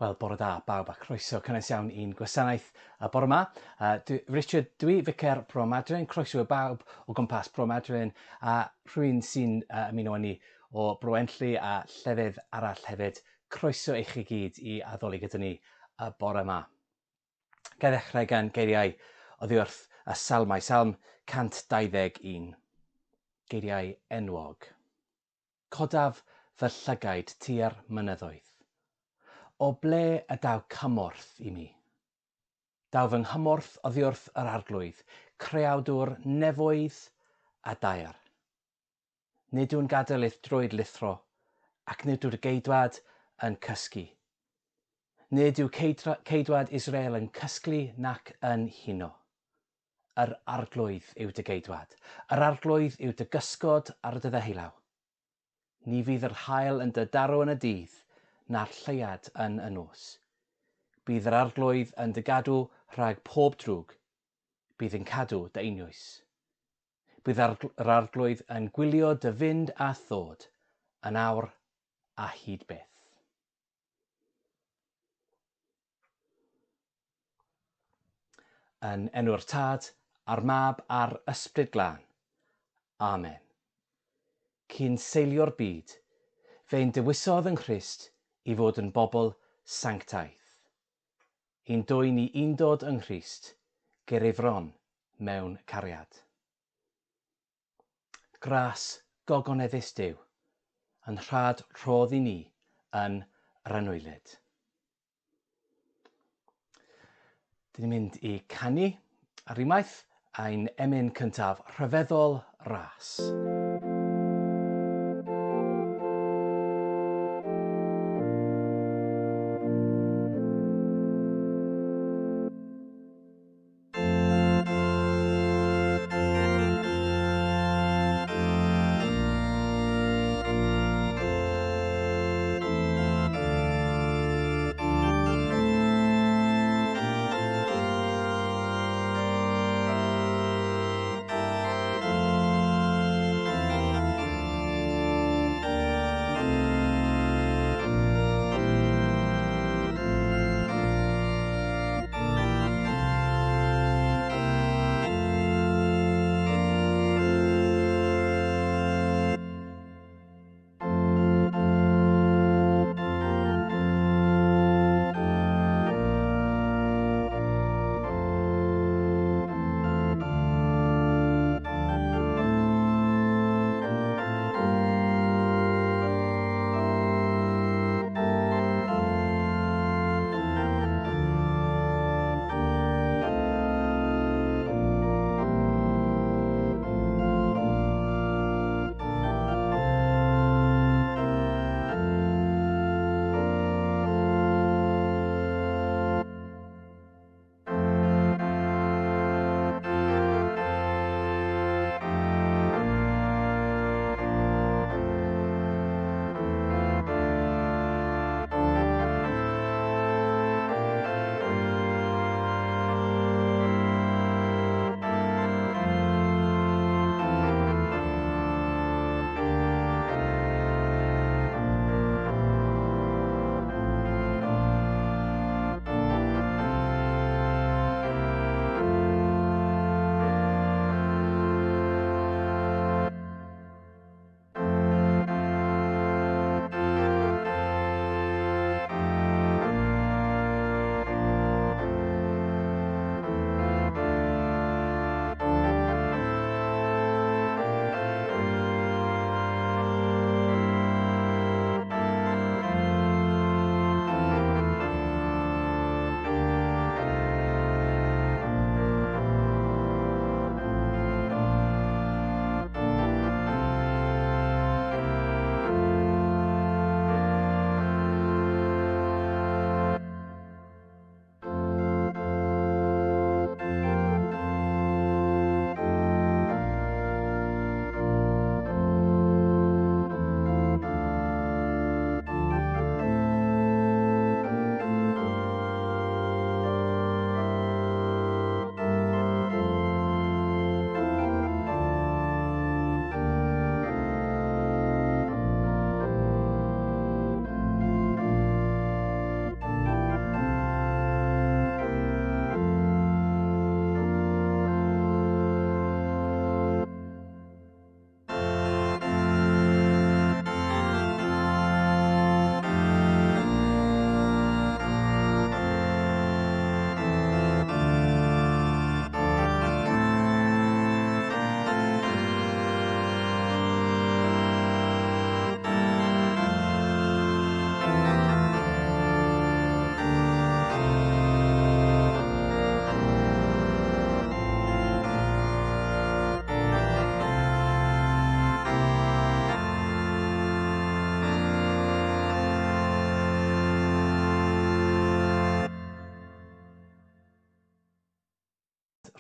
Wel, bore da, bawb a croeso cynnes iawn i'n gwasanaeth y bore yma. Richard, dwi Vicar Promadrin, croeso i bawb o gwmpas Promadrin a rhywun sy'n ymuno â ni o Broenlli a llefydd arall hefyd. Croeso i chi gyd i addoli gyda ni y bore yma. Ga i ddechrau gan geiriau oddi wrth y salmau, Salm 121. Geiriau enwog. Codaf fy llygaid tua'r mynyddoedd. O ble y daw cymorth i mi? Daw fy nghymorth oddi wrth yr arglwydd, creawdwr nefoedd a dair. Nid yw'n gadael drwy'r lithro, ac nid yw'r geidwad yn cysgu. Nid yw ceidwad Israel yn cysglu nac yn huno. Yr arglwydd yw dy geidwad, yr arglwydd yw dy gysgod ar dy ddeheulaw. Ni fydd yr hael yn dy darw yn y dydd, na'r lleiad yn y nos. Bydd yr arglwydd yn dy gadw rhag pob drwg. Bydd yn cadw dy einioes. Bydd yr arglwydd yn gwylio dy fynd a ddod, yn awr a hyd byth. Yn enw'r Tad, a'r Mab a'r Ysbryd Glân. Amen. Cyn seilio'r byd, fe'n dewisodd yn Christ i fod yn bobl sanctaeth. Un dwyn i undod yng Nghrist, gerefron mewn cariad. Gras gogoneddus Duw, yn rhad rhodd i ni yn yr anwylid. Dyn ni'n mynd i canu ar unwaith a'n emyn cyntaf, Rhyfeddol Ras.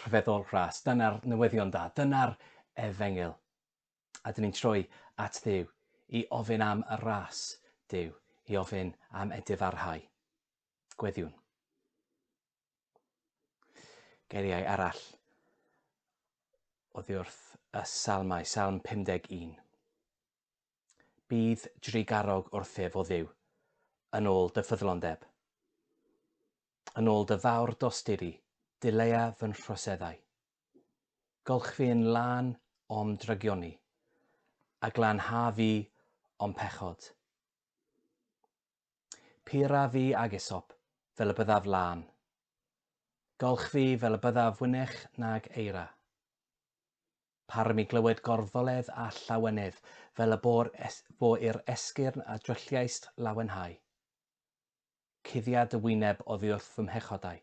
rhyfeddol ras, dyna'r newyddion da, dyna'r efengyl. A dyn ni'n troi at Dduw i ofyn am y ras Duw, i ofyn am edifarhau. Gweddiwn. Geiriau arall oddi wrth y salmau, salm 51. Bydd drigarog wrthef o Dduw, yn ôl dy ffyddlondeb. Yn ôl dy fawr dosturi, dilea fy'n rhoseddau. Golch fi yn lan o'm drygioni, a glanha fi o'm pechod. Pura fi ag isop, fel y byddaf lan. Golch fi fel y byddaf wynech nag eira. Par mi glywed gorfoledd a llawenydd, fel y bo i'r esgyrn a drylliaist lawenhau. Cuddiad y wyneb oddi wrth fy mhechodau,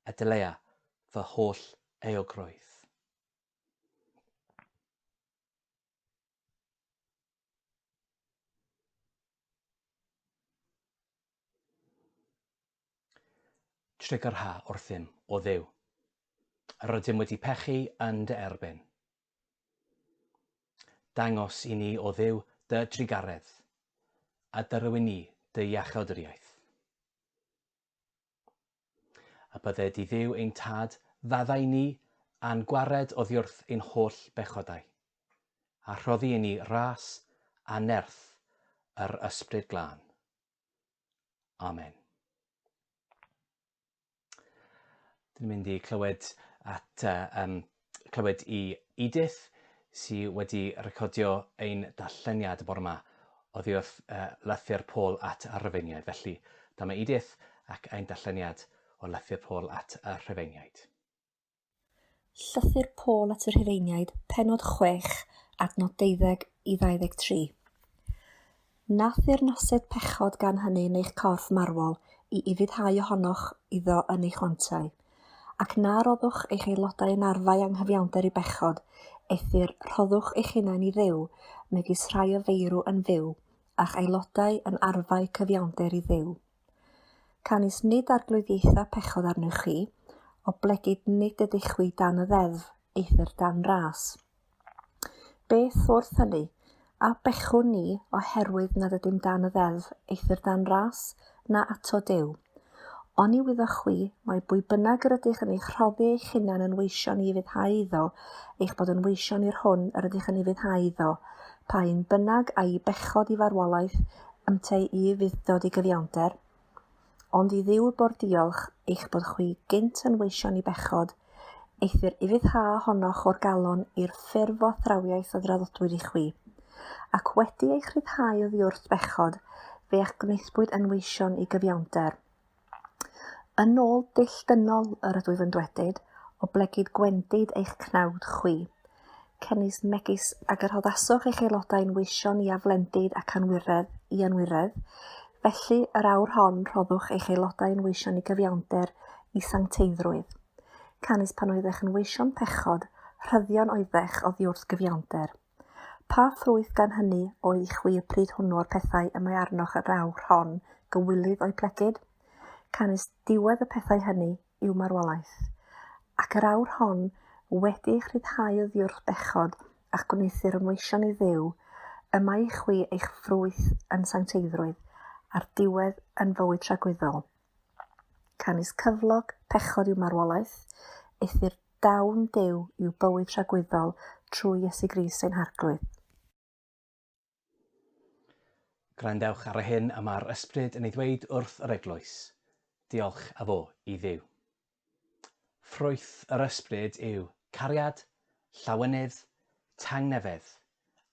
a dylea fy holl eogrwydd. Trigyrha wrthym o Dduw. Yr ydym wedi pechu yn dy erbyn. Dangos i ni o Dduw dy drigaredd, a dyrwy ni dy iachawdriaeth. A bydde di Dduw ein tad faddau ni a'n gwared oddi wrth ein holl bechodau, a rhoddi i ni ras a nerth yr ysbryd glân. Amen. Dwi'n mynd i clywed i Edith sydd wedi recordio ein darlleniad bore yma oddi wrth lythyr Paul at y Rhufeiniaid. Felly dyma Edith ac ein darlleniad o lythyr Paul at y Rhufeiniaid. Llythyr Paul at y Rhufeiniaid, pennod 6, adnod 12 i 23. Nath i'r nosed pechod gan hynny yn eich corff marwol i ufuddhau ohonoch iddo yn eich ontau, ac na roddwch eich aelodau yn arfau anghyfiawnder i bechod, eithyr rhoddwch eich hunain i Dduw, megis rhai o feirw yn fyw, a'ch aelodau yn arfau cyfiawnder i Dduw. Canis nid arglwyddiaetha pechod arnoch chi, o blegyd nid ydych chwi dan y ddeddf, eithyr dan ras. Beth wrth hynny, a bechwn ni oherwydd nad ydym dan y ddeddf, eithyr dan ras, na ato Duw. Oni wyddwch chwi, mae bwy bynnag yr ydych yn eich rhoddi eich hunan yn weision i ufuddhau iddo, eich bod yn weision i'r hwn yr ydych yn ufuddhau iddo, pa un bynnag a i bechod i farwolaeth, ymteu i ufuddod i gyfiawnder. Ond i Dduw bo'r diolch eich bod chwi gynt yn weision i bechod, eithyr ufuddhau honnoch o'r galon i'r ffurf o thrawiaeth o draddodwyd i chwi, ac wedi eich rhyddhau oddi wrth bechod, fe eich gwneithbwyd yn weision i gyfiawnder. Yn ôl dull dynol yr ydwyf yn dwedid, o blegyd gwendid eich cnawd chwi. Cynnis megis ag yr hoddaswch eich aelodau'n weision i aflendid ac i anwiredd, felly yr awr hon rhoddwch eich aelodau'n weision i gyfiawnder i sancteiddrwydd. Canis pan oeddech yn weision pechod, rhyddion oeddech oddi wrth gyfiawnder. Pa ffrwyth gan hynny oedd i chwi y pryd hwnnw o'r pethau y mae arnoch yr awr hon gywilydd o'i plegyd? Canis diwedd y pethau hynny yw marwolaeth, ac yr awr hon wedi eich rhyddhau oddi wrth bechod a'ch gwneithir yn weision i Dduw, yma i chwi eich ffrwyth yn sancteiddrwydd, a'r diwedd yn fywyd tragwyddol. Canis cyflog pechod yw marwolaeth, eithyr dawn Duw yw bywyd tragwyddol trwy Iesu Grist ein harglwydd. Grandewch ar y hyn y mae'r ysbryd yn ei ddweud wrth yr eglwys. Diolch a fo i Dduw. Ffrwyth yr ysbryd yw cariad, llawenydd, tangnefedd,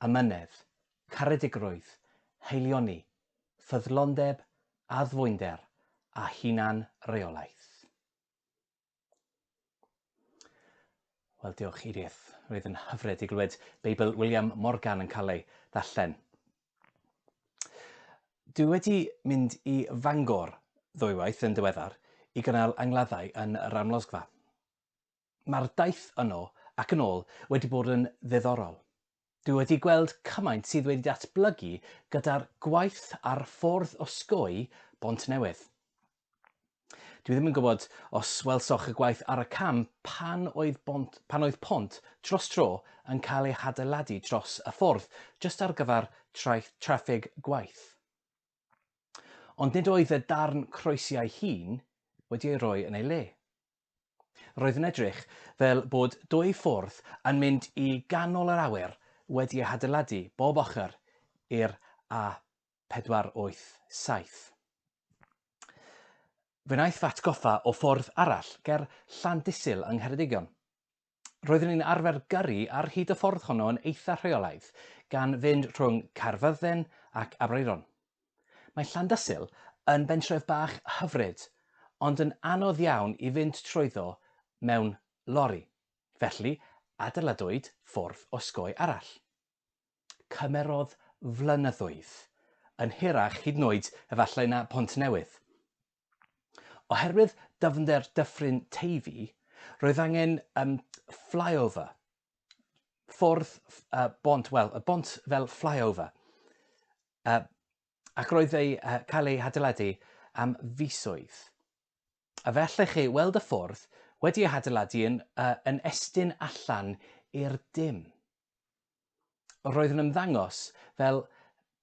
amynedd, caredigrwydd, heilioni, ffyddlondeb, addfwynder a hunan reolaeth. Wel, diolch Edith. Roedd yn hyfryd i glywed Beibl William Morgan yn cael ei ddarllen. Dwi wedi mynd i Fangor ddwywaith yn diweddar i gynnal angladdau yn yr amlosgfa. Mae'r daith yno ac yn ôl wedi bod yn ddiddorol. Dwi wedi gweld cymaint sydd wedi datblygu gyda'r gwaith ar ffordd osgoi Bont Newydd. Dwi ddim yn gwybod os welsoch y gwaith ar y cam pan oedd pont dros tro yn cael ei hadeiladu dros y ffordd, jyst ar gyfer traffig gwaith. Ond nid oedd y darn croesiau hun wedi ei roi yn ei le. Roedd yn edrych fel bod dwy ffwrdd yn mynd i ganol yr awyr wedi ei hadeiladu bob ochr i'r A487. Fe wnaeth fy atgoffa o ffordd arall ger Llandysul yng Ngheredigion. Roeddwn ni'n arfer gyrru ar hyd y ffordd honno yn eitha rheolaidd gan fynd rhwng Caerfyrddin ac Aberaeron. Mae Llandysul yn bentref bach hyfryd, ond yn anodd iawn i fynd trwyddo mewn lori, felly adeiladwyd ffordd osgoi arall. Cymerodd flynyddoedd, yn hirach hyd yn oed efallai na Pont Newydd. Oherwydd dyfnder dyffryn Teifi, roedd angen flyover, ffordd bont fel flyover, ac roedd ei cael ei hadeiladu am fisoedd. A fe allech chi weld y ffordd wedi ei hadeiladu yn estyn allan i'r dim. Roedd yn ymddangos fel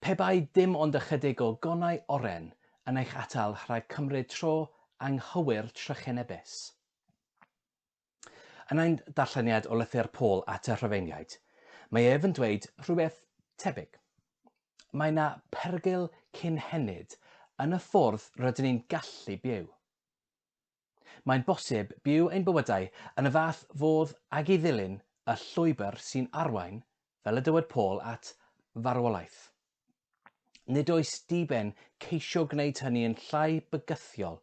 pe bai dim ond ychydig o gonau oren yn eich atal rhag cymryd tro anghywir trychinebus. Yn ein darlleniad o lythyr Paul at y Rhufeiniaid, mae ef yn dweud rhywbeth tebyg. Mae yna pergyl cynhenid yn y ffordd rydyn ni'n gallu byw. Mae'n bosib byw ein bywydau yn y fath fodd ag i ddilyn y llwybr sy'n arwain, fel y dywed Paul, at farwolaeth. Nid oes diben ceisio gwneud hynny yn llai bygythiol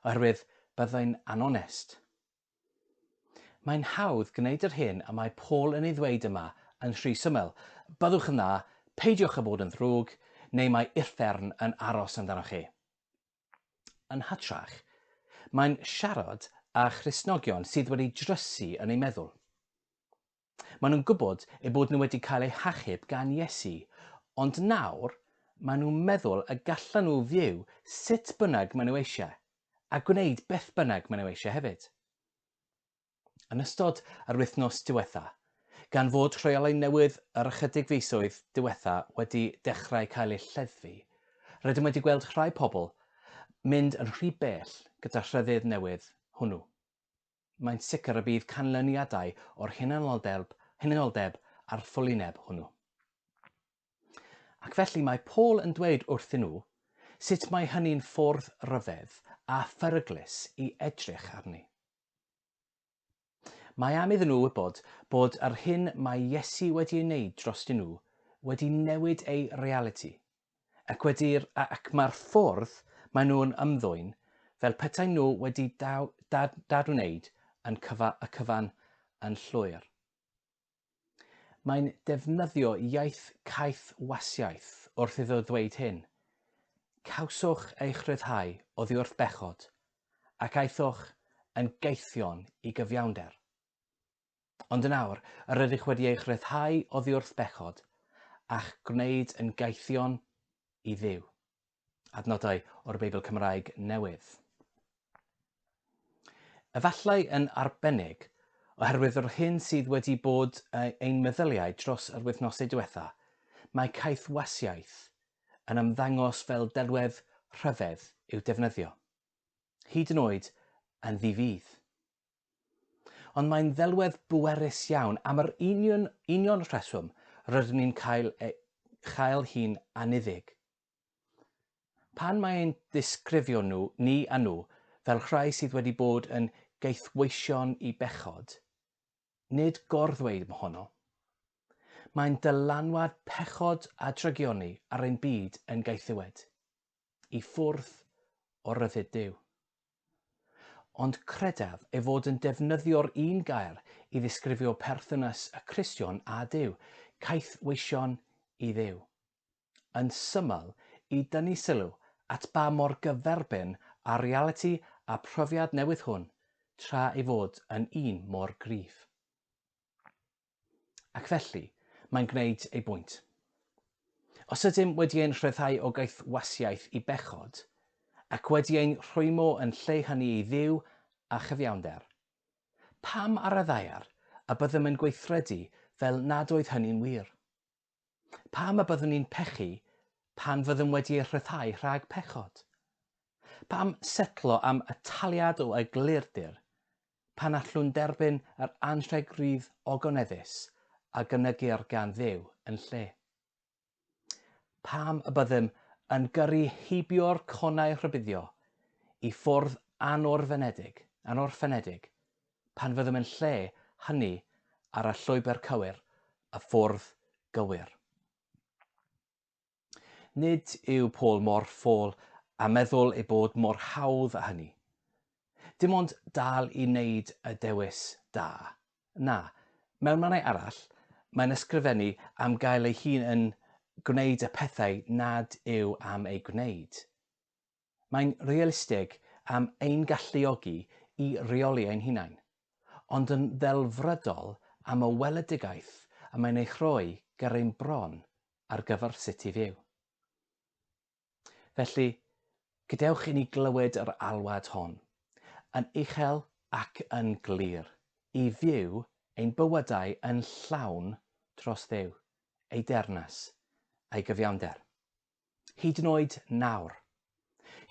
oherwydd byddai'n anonest. Mae'n hawdd gwneud yr hyn a mae Paul yn ei ddweud yma yn rhy syml. Byddwch yn dda, peidiwch â bod yn ddrwg, neu mae uffern yn aros amdanoch chi. Yn hytrach, mae'n siarad â Christnogion sydd wedi drysu yn ei meddwl. Maen nhw'n gwybod eu bod nhw wedi cael eu hachub gan Iesu, ond nawr maen nhw'n meddwl y gallan nhw fyw sut bynnag maen nhw eisiau, a gwneud beth bynnag maen nhw eisiau hefyd. Yn ystod yr wythnos diwetha, gan fod rheolau newydd yr ychydig fisoedd diwetha wedi dechrau cael eu lleddfu, rydym wedi gweld rhai pobl mynd yn rhy bell gyda rhyddid newydd hwnnw. Mae'n sicr y bydd canlyniadau o'r hunanoldeb a'r ffwlineb hwnnw. Ac felly mae Paul yn dweud wrthyn nhw sut mae hynny'n ffwrdd ryfedd a pheryglus i edrych arni. Mae am iddyn nhw wybod bod yr hyn mae Iesu wedi ei wneud drostyn nhw wedi newid ei realiti, ac mae'r ffordd maen nhw'n ymddwyn fel petai nhw wedi dadwneud yn y cyfan yn llwyr. Mae'n defnyddio iaith caeth wasiaeth wrth iddo ddweud hyn. Cawswch eich rhyddhau oddi wrth bechod, ac aethoch yn geithion i gyfiawnder. Ond yn awr, yr ydych wedi eich rhyddhau oddi wrth bechod, a'ch gwneud yn geithion i Dduw. Adnodau o'r Beibl Cymraeg Newydd. Efallai yn arbennig, oherwydd yr hyn sydd wedi bod ein meddyliau dros yr wythnosau diwetha, mae caeth wasiaeth yn ymddangos fel delwedd rhyfedd i'w defnyddio, hyd yn oed yn ddifydd. Ond mae'n ddelwedd bwerus iawn am yr union rheswm rydyn ni'n chael hi'n aniddig. Pan mae'n disgrifio ni a nhw fel rhai sydd wedi bod yn geithweision i bechod, nid gorddweud mohono. Mae'n dylanwad pechod a drygioni ar ein byd yn geithiwed, i ffwrdd o ryddid Duw. Ond credaf ei fod yn defnyddio'r un gair i ddisgrifio perthynas y Cristion a Duw, caethweision i Dduw. Yn syml i dynnu sylw at ba mor gyferbyn a realiti a profiad newydd hwn, tra ei fod yn un mor gryf. Ac felly, mae'n gwneud ei bwynt. Os ydym wedi ein rhyddhau o gaethwasiaeth i bechod, ac wedi ein rhwymo yn lle hynny i ddiw a chyfiawnder. Pam ar y ddaiar a byddem yn gweithredu fel nad oedd hynny'n wir? Pam y byddwn ni'n pechu pan fyddem wedi ei rhyddhau rhag pechod? Pam setlo am y taliad o eglurdir pan allwn derbyn yr anrhegrydd ogoneddus a gynygir gan Dduw yn lle? Pam y byddem yn gyrru heibio'r conau rhybuddio i ffwrdd anorffenedig pan fyddem yn lle hynny ar y llwybr cywir, y ffwrdd gywir. Nid yw Paul mor ffôl a meddwl ei bod mor hawdd â hynny. Dim ond dal i wneud y dewis da. Na, mewn mannau arall, mae'n ysgrifennu am gael ei hun yn gwneud y pethau nad yw am ei gwneud. Mae'n realistig am ein galluogi i reoli ein hunain, ond yn ddelfrydol am y weledigaeth a mae'n ei chroi ger ein bron ar gyfer sut i fyw. Felly, gadewch i ni glywed yr alwad hon, yn uchel ac yn glir, i fyw ein bywydau yn llawn dros Dduw, ei dernas, ei gyfiawnder. Hyd yn oed nawr.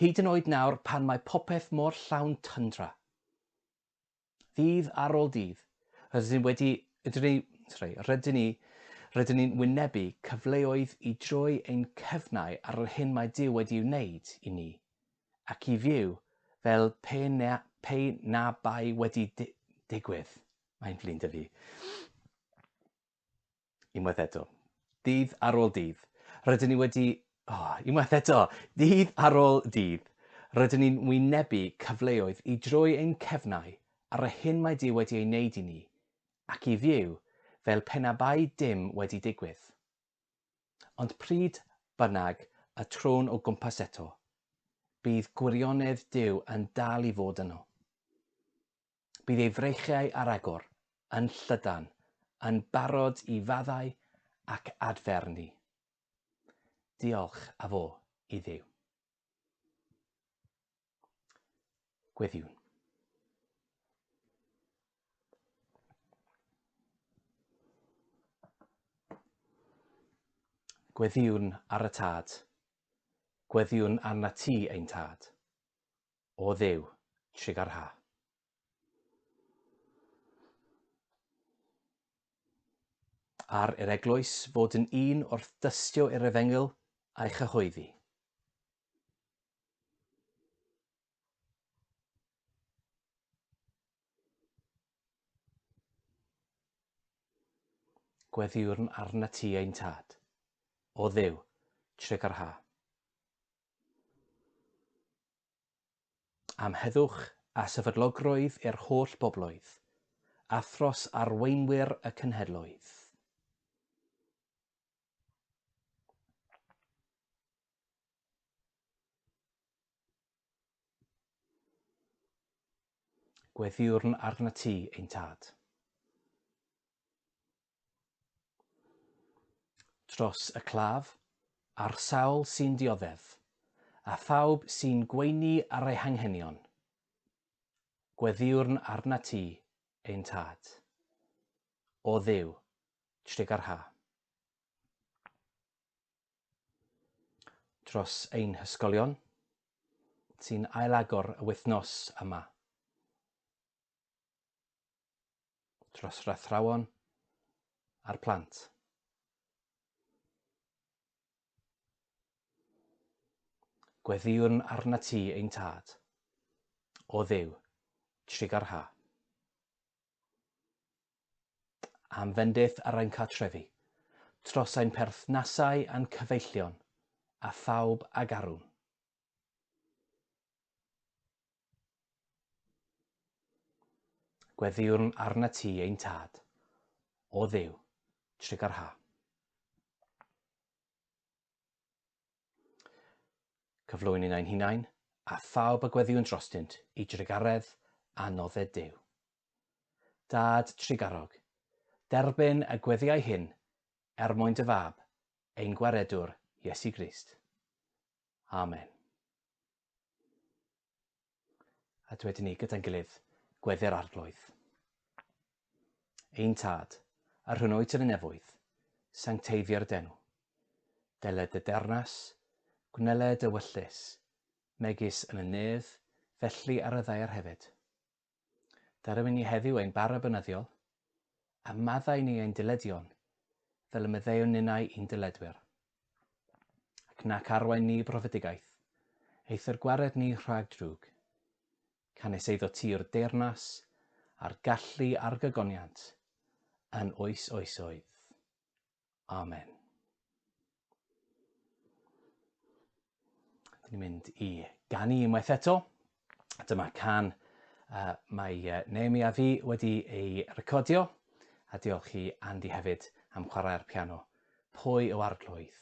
Hyd yn oed nawr pan mae popeth mor llawn tyndra. Ddydd ar ôl dydd, rydyn ni'n wynebu cyfleoedd i droi ein cefnau ar yr hyn mae Duw wedi wneud i ni, ac i fyw fel pe na bai wedi digwydd. Mae'n flin dy fi. Unwaith eto. Dydd ar ôl dydd. Dydd ar ôl dydd. Rydyn ni'n wynebu cyfleoedd i droi ein cefnau ar y hyn mae Duw wedi ei wneud i ni, ac i fyw fel pe na bai dim wedi digwydd. Ond pryd bynnag y trôn o gwmpas eto, bydd gwirionedd Duw yn dal i fod yno. Bydd ei freichiau ar agor, yn llydan, yn barod i faddau ac adferni. Diolch a fo i Dduw. Gweddiwn. Gweddiwn ar y tad, gweddiwn arna ti ein tad, o Dduw, trigar ha. Ar yr eglwys fod yn un wrth dystio i'r efengyl a'i chyhoeddi. Gweddiwn arna ti ein tad, o Dduw, trigar ha. Am heddwch a sefydlogrwydd i'r holl bobloedd, a thros arweinwyr y cenhedloedd. Gweddiwn arna ti ein tad. Dros y claf, a'r sawl sy'n dioddef, a phawb sy'n gweini ar ei hanghenion. Gweddiwn arna ti ein tad, o Dduw, trigar ha. Dros ein hysgolion, sy'n ailagor y wythnos yma. Dros rathrawon a'r plant. Gweddiwn arna ti ein tad, o Dduw, trigar ha. Am fendith ar ein cartrefi, tros ein perthnasau a'n cyfeillion, a phawb ag arwn. Gweddiwn arna ti ein tad, o Dduw, trigar ha. Cyflwyni'n ein hunain, a phawb y gweddiwn drostynt i drigaredd a nodded Duw. Dad trigarog, derbyn y gweddiau hyn mwyn dy fab, ein gwaredwr Iesu Grist. Amen. a dwedyn ni gyda'n gilydd, wedi'r arglwydd. Ein tad, ar hwnnwyd yn y nefoedd, sancteiddio'r denw. Deled y dernas, gwneled y wyllus, megis yn y nedd, felly ar y ddaear hefyd. Darywyn ni heddiw ein bara bynyddiol, a maddau ni ein diledion, fel y meddeuwn ninnau i'n diledwyr. Ac nac arwain ni profedigaeth, eith'r gwared ni rhag drwg. Canes eiddo tir deyrnas, a'r gallu a'r gygoniant, yn oes oesoedd. Amen. Dyn ni'n mynd i ganu unwaith eto. Dyma can mae Naomi a fi wedi ei recordio, a diolch i Andy hefyd am chwarae'r piano. Pwy o arglwydd?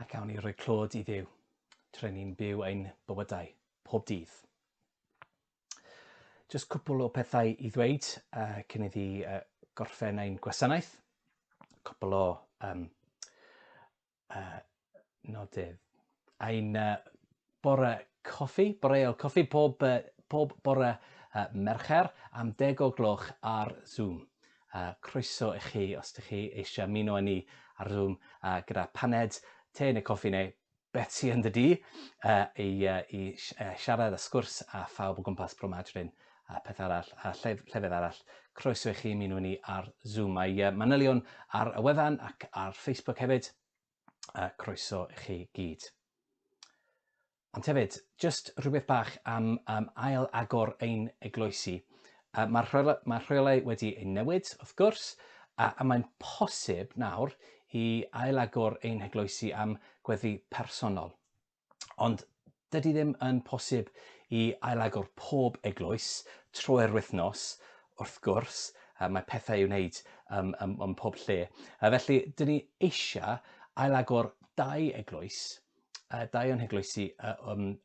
Ac awn ni roi clod i Dduw, tre ni'n byw ein bywydau pob dydd. Jyst cwpl o pethau i ddweud cyn iddi gorffen ein gwasanaeth. Cwpl o nodydd. Ein bore coffi, boreol coffi pob bore Mercher am 10 o gloch ar Zoom. Croeso i chi os ydych chi eisiau ymuno â ni ar Zoom gyda paned, te neu coffi neu beth sy'n dy di i siarad a sgwrs a phawb o gwmpas Bromadrin a peth arall, a llefydd arall. Croeso i chi ymuno ni ar Zoom. Mae manylion ar y wefan ac ar Facebook hefyd. Croeso i chi gyd. Ond hefyd, just rhywbeth bach am ail agor ein eglwysi. Mae'r rheolau wedi ei newid, wrth gwrs, a mae'n posib nawr i ail agor ein eglwysi am gweddi personol. Ond dydy ddim yn posib i ail agor pob eglwys trwy'r wythnos, wrth gwrs, mae pethau i'w wneud yn pob lle. Felly, dyn ni eisiau ail agor 2 eglwys, 2 o'n eglwysi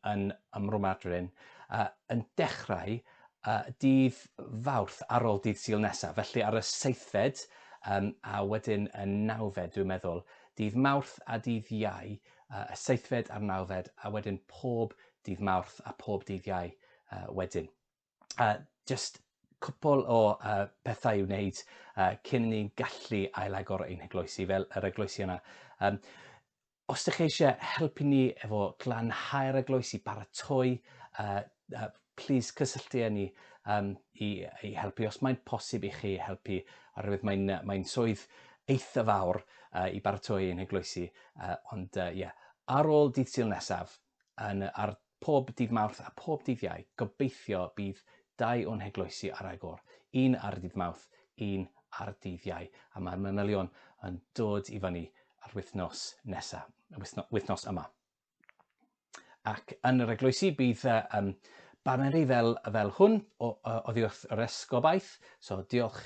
yn Bromadrin, yn dechrau dydd Fawrth ar ôl dydd Sul nesaf. Felly ar y 7fed a wedyn y 9fed, dwi'n meddwl, dydd Mawrth a dydd Iau, y 7fed a'r 9fed, a wedyn pob dydd Mawrth a pob dydd Iau wedyn. Just cwpl o bethau i'w wneud cyn ni'n gallu ailagor ein eglwysi fel yr eglwysi yna. Os ydych chi eisiau helpu ni efo glanhau'r eglwysi baratoi, plis cysylltu â ni i helpu os mae'n posib i chi helpu, oherwydd mae'n swydd eitha fawr i baratoi ein eglwysi. Ond ar ôl dydd Sul nesaf, ar pob dydd Mawrth a pob dydd Iau, gobeithio bydd 2 o'n eglwysi ar agor. 1 ar dydd Mawrth, 1 ar dydd Iau. A mae'r manylion yn dod i fyny ar wythnos nesaf, wythnos yma. Ac yn yr eglwysi bydd baneri fel hwn oddi wrth yr esgobaeth. So diolch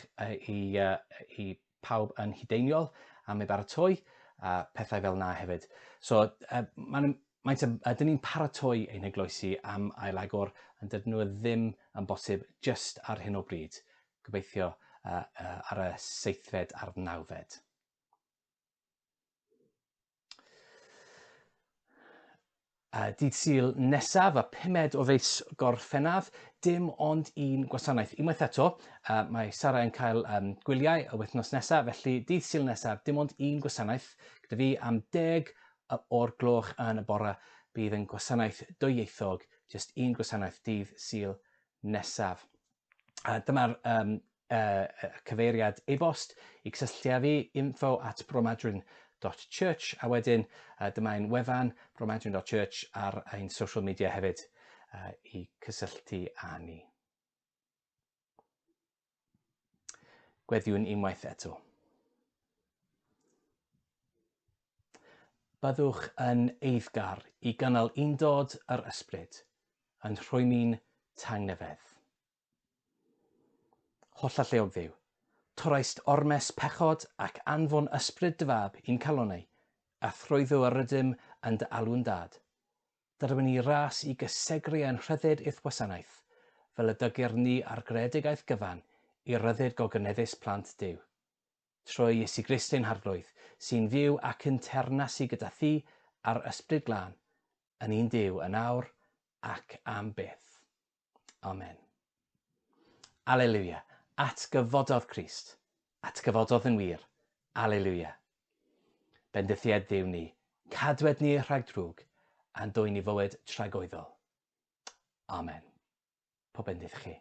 i pawb yn Hydeiniol am ei baratoi a pethau fel na hefyd. So dyn ni'n paratoi ein eglwysi am ailagor, yn dydyn nhw ddim yn bosib just ar hyn o bryd. Gobeithio ar y 7fed a'r 9fed. Dydd Sul nesaf, y 5 o fis Gorffennaf, dim ond 1 gwasanaeth. Unwaith eto, mae Sara yn cael gwyliau y wythnos nesaf, felly dydd Sul nesaf, dim ond 1 gwasanaeth. Gyda fi am 10 o'r gloch yn y bore bydd yn gwasanaeth dwyieithog, just 1 gwasanaeth dydd Sul nesaf. Dyma'r cyfeiriad e-bost i cysylltu â fi, info@bromadrin.church, a wedyn dyma'n wefan bromadrin.church ar ein social media hefyd i cysylltu â ni. Gweddiwn unwaith eto. Byddwch yn eiddgar i gynnal undod yr ysbryd, yn rhwymi'n tangnefedd. Holl lleog ddiw, toraist ormes pechod ac anfon ysbryd dy fab i'n calonnau, a thrwyddo yr ydym yn dy alw'n dad. Dyrwyn ni ras i gysegru yn rhyddid i'th wasanaeth, fel y dygur ni ar greadigaeth gyfan i ryddid gogyneddus plant Duw. Trwy Iesu Grist ein harglwydd, sy'n fyw ac yn ternasu gyda thi a'r ysbryd glân, yn un Duw yn awr ac am byth. Amen. Alleluia. At gyfododd Crist, at gyfododd yn wir. Alleluia. Bendithiad Dduw ni, cadwed ni rhag drwg, a'n dwy ni fywyd tragoeddol. Amen. Pob bendith chi.